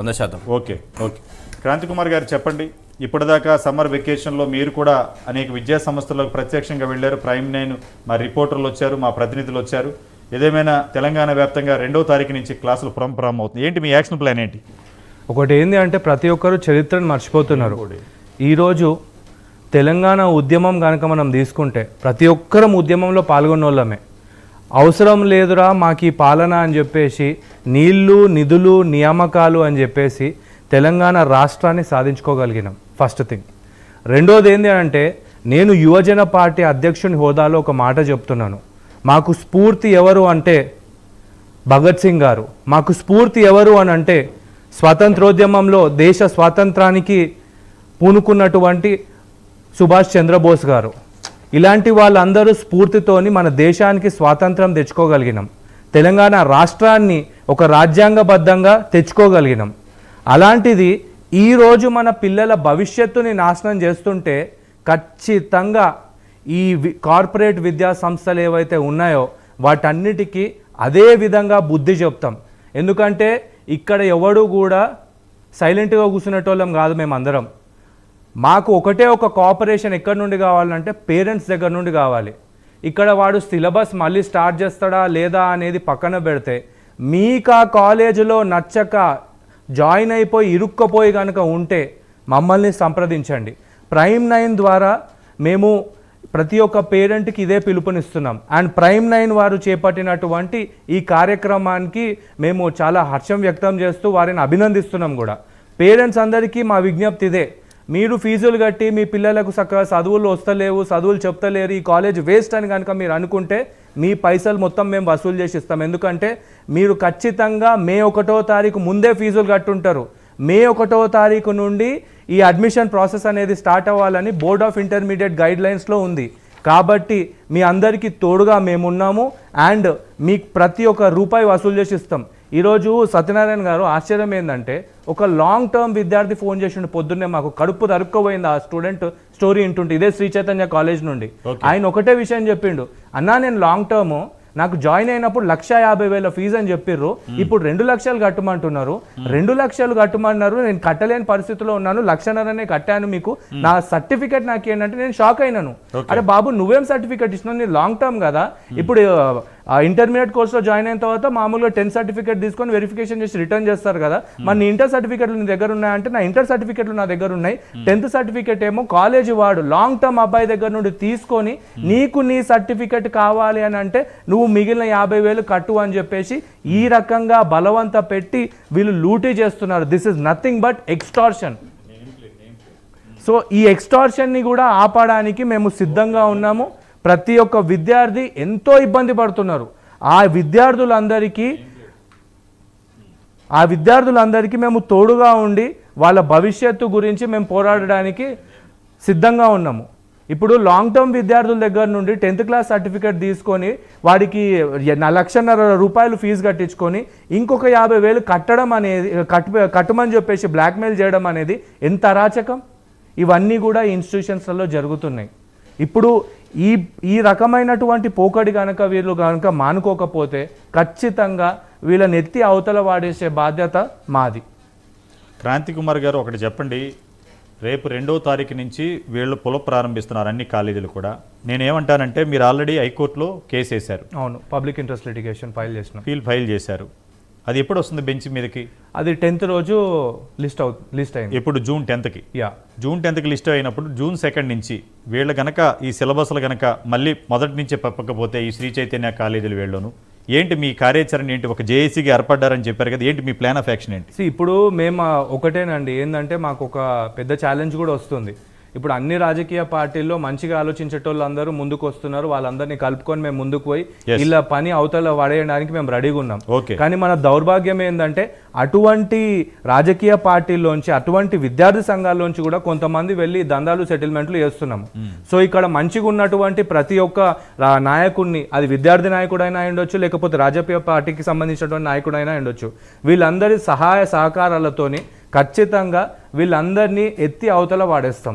100%. Okay okay Kranti Kumar గారు చెప్పండి, ఇప్పటిదాకా సమ్మర్ వెకేషన్లో మీరు కూడా అనేక విద్యా సంస్థలకు ప్రత్యక్షంగా వెళ్ళారు. ప్రైమ్ 9 మా రిపోర్టర్లు వచ్చారు, మా ప్రతినిధులు వచ్చారు. ఏదేమైనా తెలంగాణ వ్యాప్తంగా 2వ తారీఖు నుంచి క్లాసులు ప్రారంభమవుతుంది. ఏంటి మీ యాక్షన్ ప్లాన్ ఏంటి? ఒకటి ఏంటి అంటే ప్రతి ఒక్కరు చరిత్రను మర్చిపోతున్నారు. ఈరోజు తెలంగాణ ఉద్యమం కనుక మనం తీసుకుంటే ప్రతి ఒక్కరం ఉద్యమంలో పాల్గొన్న వాళ్ళమే. అవసరం లేదురా మాకు ఈ పాలన అని చెప్పేసి నీళ్లు నిధులు నియామకాలు అని చెప్పేసి తెలంగాణ రాష్ట్రాన్ని సాధించుకోగలిగినాం. First thing. రెండోది ఏంటి అంటే నేను యువజన పార్టీ అధ్యక్షుని హోదాలో ఒక మాట చెప్తున్నాను. మాకు స్ఫూర్తి ఎవరు అంటే భగత్ సింగ్ గారు. మాకు స్ఫూర్తి ఎవరు అని అంటే స్వాతంత్రోద్యమంలో దేశ స్వాతంత్రానికి పూనుకున్నటువంటి సుభాష్ చంద్రబోస్ గారు. ఇలాంటి వాళ్ళందరూ స్ఫూర్తితోని మన దేశానికి స్వాతంత్రం తెచ్చుకోగలిగినాం. తెలంగాణ రాష్ట్రాన్ని ఒక రాజ్యాంగబద్ధంగా తెచ్చుకోగలిగినాం. అలాంటిది ఈరోజు మన పిల్లల భవిష్యత్తుని నాశనం చేస్తుంటే ఖచ్చితంగా ఈ కార్పొరేట్ విద్యా సంస్థలు ఏవైతే ఉన్నాయో వాటన్నిటికీ అదే విధంగా బుద్ధి చెప్తాం. ఎందుకంటే ఇక్కడ ఎవడు కూడా సైలెంట్గా కూర్చునేటోళ్ళం కాదు. మేమందరం మాకు ఒకటే ఒక కోఆపరేషన్ ఎక్కడి నుండి కావాలంటే పేరెంట్స్ దగ్గర నుండి కావాలి. ఇక్కడ వాడు సిలబస్ మళ్ళీ స్టార్ట్ చేస్తాడా లేదా అనేది పక్కన పెడితే మీకు ఆ కాలేజీలో నచ్చక జాయిన్ అయిపోయి ఇరుక్కపోయి కనుక ఉంటే మమ్మల్ని సంప్రదించండి. ప్రైమ్ 9 ద్వారా మేము ప్రతి ఒక్క పేరెంట్కి ఇదే పిలుపునిస్తున్నాం. అండ్ ప్రైమ్ 9 వారు చేపట్టినటువంటి ఈ కార్యక్రమానికి మేము చాలా హర్షం వ్యక్తం చేస్తూ వారిని అభినందిస్తున్నాం కూడా. పేరెంట్స్ అందరికీ మా విజ్ఞప్తి ఇదే, మీరు ఫీజులు కట్టి మీ పిల్లలకు చక్కగా చదువులు వస్తలేవు, చదువులు చెప్తలేరు, ఈ కాలేజ్ వేస్ట్ అని కనుక మీరు అనుకుంటే మీ పైసలు మొత్తం మేము వసూలు చేసి ఇస్తాం. ఎందుకంటే మీరు ఖచ్చితంగా మే 1వ తారీఖు ముందే ఫీజులు కట్టుంటారు. మే 1వ తారీఖు నుండి ఈ అడ్మిషన్ ప్రాసెస్ అనేది స్టార్ట్ అవ్వాలని బోర్డ్ ఆఫ్ ఇంటర్మీడియట్ గైడ్లైన్స్లో ఉంది. కాబట్టి మీ అందరికీ తోడుగా మేమున్నాము. అండ్ మీకు ప్రతి ఒక్క రూపాయి వసూలు చేసి ఇస్తాం. ఈరోజు సత్యనారాయణ గారు ఆశ్చర్యం ఏంటంటే ఒక లాంగ్ టర్మ్ విద్యార్థి ఫోన్ చేసిండు పొద్దున్నే, మాకు కడుపు తరుక్కపోయింది ఆ స్టూడెంట్ స్టోరీ వింటుంటే, ఇదే శ్రీ చైతన్య కాలేజ్ నుండి. ఆయన ఒకటే విషయం చెప్పిండు, అన్నా నేను లాంగ్ టర్మ్ నాకు జాయిన్ అయినప్పుడు 1,50,000 ఫీజు అని చెప్పిర్రు, ఇప్పుడు 2 లక్షలు కట్టమంటున్నారు. 2 లక్షలు కట్టమన్నారు, నేను కట్టలేని పరిస్థితిలో ఉన్నాను, 1,50,000 కట్టాను, మీకు నా సర్టిఫికేట్ నాకు ఏంటంటే నేను షాక్ అయినాను. అరే బాబు నువ్వేం సర్టిఫికేట్ ఇచ్చినావు, నీ లాంగ్ టర్మ్ కదా. ఇప్పుడు ఇంటర్మీడియట్ కోర్సులో జాయిన్ అయిన తర్వాత మామూలుగా 10th సర్టిఫికేట్ తీసుకొని వెరిఫికేషన్ చేసి రిటర్న్ చేస్తారు కదా. మరి నీ ఇంటర్ సర్టిఫికేట్లు నీ దగ్గర ఉన్నాయంటే నా ఇంటర్ సర్టిఫికేట్లు నా దగ్గర ఉన్నాయి. 10th సర్టిఫికేట్ ఏమో కాలేజీ వాడు లాంగ్ టర్మ్ అబ్బాయి దగ్గర నుండి తీసుకొని నీకు నీ సర్టిఫికేట్ కావాలి అని అంటే నువ్వు మిగిలిన 50,000 కట్టు అని చెప్పేసి ఈ రకంగా బలవంత పెట్టి వీళ్ళు లూటీ చేస్తున్నారు. This is nothing but extortion. So ఈ ఎక్స్టార్షన్ని కూడా ఆపడానికి మేము సిద్ధంగా ఉన్నాము. ప్రతి ఒక్క విద్యార్థి ఎంతో ఇబ్బంది పడుతున్నారు. ఆ విద్యార్థులందరికీ మేము తోడుగా ఉండి వాళ్ళ భవిష్యత్తు గురించి మేము పోరాడడానికి సిద్ధంగా ఉన్నాము. ఇప్పుడు లాంగ్ టర్మ్ విద్యార్థుల దగ్గర నుండి 10th క్లాస్ సర్టిఫికేట్ తీసుకొని వాడికి 1,50,000 ఫీజు కట్టించుకొని ఇంకొక 50,000 కట్టడం అనేది కట్టమని చెప్పేసి బ్లాక్మెయిల్ చేయడం అనేది ఎంత అరాచకం. ఇవన్నీ కూడా ఇన్స్టిట్యూషన్స్లలో జరుగుతున్నాయి. ఇప్పుడు ఈ రకమైనటువంటి పోకడి కనుక వీళ్ళు కనుక మానుకోకపోతే ఖచ్చితంగా వీళ్ళని ఎత్తి అవతల వాడేసే బాధ్యత మాది. క్రాంతి కుమార్ గారు ఒకటి చెప్పండి, రేపు 2వ తారీఖు నుంచి వీళ్ళు ప్రారంభిస్తున్నారు అన్ని కాలేజీలు కూడా. నేనేమంటానంటే మీరు ఆల్రెడీ హైకోర్టులో కేసు వేశారు. అవును, పబ్లిక్ ఇంట్రెస్ట్ లిటిగేషన్ ఫైల్ చేశారు. అది ఎప్పుడు వస్తుంది బెంచ్ మీదకి? అది 10th రోజు లిస్ట్ అయింది. ఇప్పుడు జూన్ 10కి. జూన్ 10కి లిస్ట్ అయినప్పుడు జూన్ 2 నుంచి వీళ్ళు గనక ఈ సిలబస్లు గనక మళ్ళీ మొదటి నుంచి పప్పకపోతే ఈ శ్రీ చైతన్య కాలేజీలు వీళ్ళను ఏంటి మీ కార్యాచరణ ఏంటి? ఒక జేఏసీకి ఏర్పడ్డారని చెప్పారు కదా, ఏంటి మీ ప్లాన్ ఆఫ్ యాక్షన్ ఏంటి? ఇప్పుడు మేము ఒకటేనండి, ఏంటంటే మాకు ఒక పెద్ద ఛాలెంజ్ కూడా వస్తుంది. ఇప్పుడు అన్ని రాజకీయ పార్టీల్లో మంచిగా ఆలోచించేటోళ్ళు అందరూ ముందుకు వస్తున్నారు. వాళ్ళందరినీ కలుపుకొని మేము ముందుకు పోయి ఇలా పని అవతల పడేయడానికి మేము రెడీగా ఉన్నాం. కానీ మన దౌర్భాగ్యం ఏంటంటే అటువంటి రాజకీయ పార్టీల్లోంచి అటువంటి విద్యార్థి సంఘాల్లోంచి కూడా కొంతమంది వెళ్ళి దందాలు సెటిల్మెంట్లు చేస్తున్నాము. సో ఇక్కడ మంచిగా ఉన్నటువంటి ప్రతి ఒక్క నాయకుడిని, అది విద్యార్థి నాయకుడైనా ఉండొచ్చు, లేకపోతే రాజకీయ పార్టీకి సంబంధించినటువంటి నాయకుడైనా ఉండొచ్చు, వీళ్ళందరి సహాయ సహకారాలతోని ఖచ్చితంగా వీళ్ళందరినీ ఎత్తి అవతల వాడేస్తాం.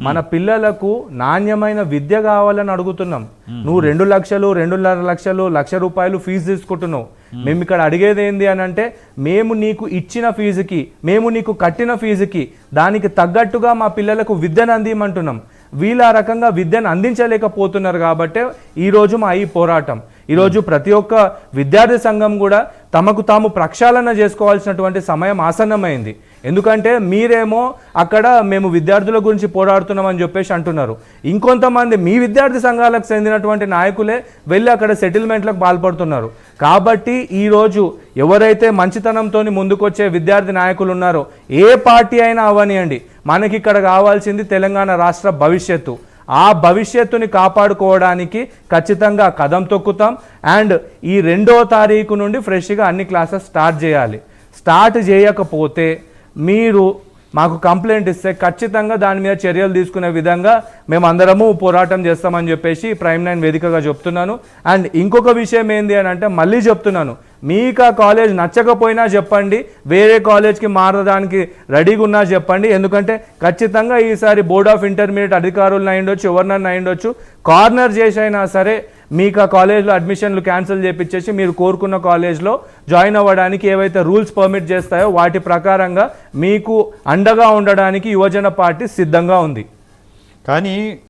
మన పిల్లలకు నాణ్యమైన విద్య కావాలని అడుగుతున్నాం. నువ్వు 2 లక్షలు 2.5 లక్షలు ₹1,00,000 ఫీజు తీసుకుంటున్నావు. మేము ఇక్కడ అడిగేది ఏంది అని అంటే, మేము నీకు ఇచ్చిన ఫీజుకి, మేము నీకు కట్టిన ఫీజుకి దానికి తగ్గట్టుగా మా పిల్లలకు విద్యను అందిమంటున్నాం. వీళ్ళ రకంగా విద్యను అందించలేకపోతున్నారు కాబట్టే ఈరోజు మా ఈ పోరాటం. ఈరోజు ప్రతి ఒక్క విద్యార్థి సంఘం కూడా తమకు తాము ప్రక్షాళన చేసుకోవాల్సినటువంటి సమయం ఆసన్నమైంది. ఎందుకంటే మీరేమో అక్కడ మేము విద్యార్థుల గురించి పోరాడుతున్నామని చెప్పేసి అంటున్నారు. ఇంకొంతమంది మీ విద్యార్థి సంఘాలకు చెందినటువంటి నాయకులే వెళ్ళి అక్కడ సెటిల్మెంట్లకు పాల్పడుతున్నారు. కాబట్టి ఈరోజు ఎవరైతే మంచితనంతో ముందుకొచ్చే విద్యార్థి నాయకులు ఉన్నారో, ఏ పార్టీ అయినా అవనియండి, మనకి ఇక్కడ కావాల్సింది తెలంగాణ రాష్ట్ర భవిష్యత్తు. ఆ భవిష్యత్తుని కాపాడుకోవడానికి ఖచ్చితంగా కదం తొక్కుతాం. అండ్ ఈ 2వ తారీఖు నుండి ఫ్రెష్గా అన్ని క్లాసెస్ స్టార్ట్ చేయాలి. స్టార్ట్ చేయకపోతే మీరు మాకు కంప్లైంట్ ఇస్తే ఖచ్చితంగా దాని మీద చర్యలు తీసుకునే విధంగా మేమందరము పోరాటం చేస్తామని చెప్పేసి Prime9 వేదికగా చెప్తున్నాను. అండ్ ఇంకొక విషయం ఏంది అని అంటే, మళ్ళీ చెప్తున్నాను, మీకు ఆ కాలేజ్ నచ్చకపోయినా చెప్పండి, వేరే కాలేజ్కి మారడానికి రెడీగా ఉన్నా చెప్పండి. ఎందుకంటే ఖచ్చితంగా ఈసారి బోర్డ్ ఆఫ్ ఇంటర్మీడియట్ అధికారులను అయ్యుండొచ్చు, ఎవరినన్నా అయ్యుండొచ్చు, కార్నర్ చేసైనా సరే మీకు ఆ కాలేజ్లో అడ్మిషన్లు క్యాన్సిల్ చేపించేసి మీరు కోరుకున్న కాలేజ్లో జాయిన్ అవ్వడానికి ఏవైతే రూల్స్ పర్మిట్ చేస్తాయో వాటి ప్రకారంగా మీకు అండగా ఉండడానికి యువజన పార్టీ సిద్ధంగా ఉంది. కానీ